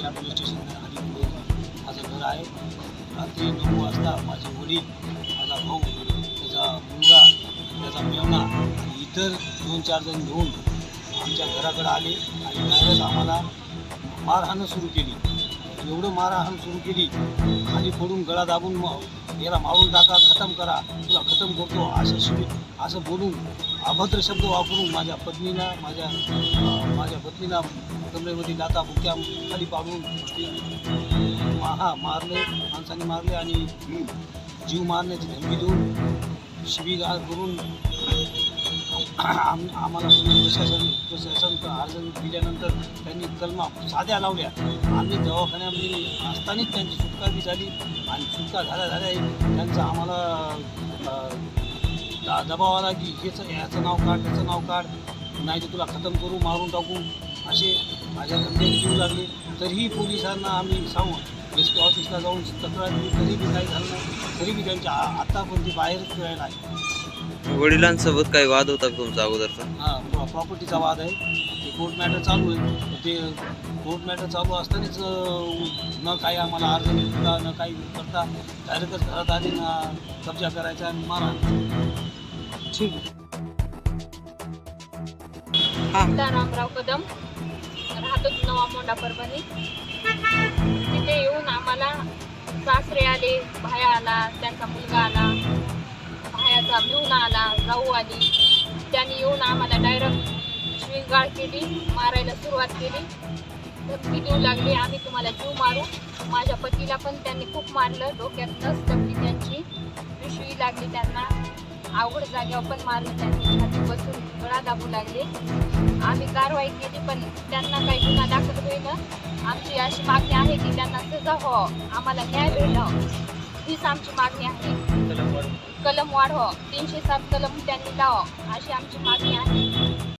ठाणा police station आणि माझं घर आहे. रात्री 9 वाजता माझे वडील, माझा भाऊ, त्याचा मुलगा, त्याचा मेवणा आणि इतर 2-4 जण घेऊन आमच्या घराकडे आले आणि डायरेक्ट आम्हाला मारहाण सुरू केली. एवढं मारहाण सुरू केली, खाली पडून गळा दाबून याला मारून टाका, खतम करा, तुला खतम करतो असं बोलून अभद्र शब्द वापरून माझ्या पत्नीला कमरेमध्ये लाथा बुक्या खाली पाडून मारले, माणसाने मारले आणि जीव मारण्याची धमकी देऊन शिवीगाळ करून आम्हाला प्रशासन अर्ज दिल्यानंतर त्यांनी कलमा साध्या लावल्या. आम्ही दवाखान्यामध्ये असतानाच त्यांची सुटका बी झाली आणि सुटका झाल्या त्यांचा आम्हाला दबाव आला की याचं नाव काढ, त्याचं नाव काढ, नाही तर तुला खतम करू, मारून टाकू, असे माझ्या धमक्या देऊ लागले. तरीही पोलिसांना आम्ही सांगू एस पी ऑफिसला जाऊन तक्रार दिली, तरी बी काही झालं नाही. तरी बी त्यांच्या आत्तापर्यंत बाहेरच फिरायला आहे. वडिलांसोबत काही वाद होता तुमचा अगोदरचा? हां, प्रॉपर्टीचा वाद आहे. ते कोर्ट मॅटर चालू आहे. ते कोर्ट मॅटर चालू असतानाच न काही आम्हाला अर्ज निघता न काही करता डायरेक्टच घरात आले ना कब्जा करायचा आणि मारा. ठीक आहे. रामराव कदम, राहतो नवा मोंडा परभणी. तिथे येऊन आम्हाला सासरे आले, भाया आला, त्यांचा मुलगा आला, भायाचा मेहुणा आला, जाऊ आली. त्यांनी येऊन आम्हाला डायरेक्ट शिवीगाळ केली, मारायला सुरुवात केली, धमकी देऊ लागली, आम्ही तुम्हाला जीव मारू. माझ्या पतीला पण त्यांनी खूप मारलं, डोक्यात नस दबली, त्यांची पिशवी लागली, त्यांना अवघड जागेवर पण मारलं, त्यांनी छाती बसून गळा दाबू लागले. आम्ही कारवाई केली पण त्यांना काही गुन्हा दाखल होईना. आमची अशी मागणी आहे की त्यांना सजा व्हावं, आम्हाला न्याय भेटावं, हीच आमची मागणी आहे. कलम वाढवावं, 307 कलम त्यांनी लावावं, अशी आमची मागणी आहे.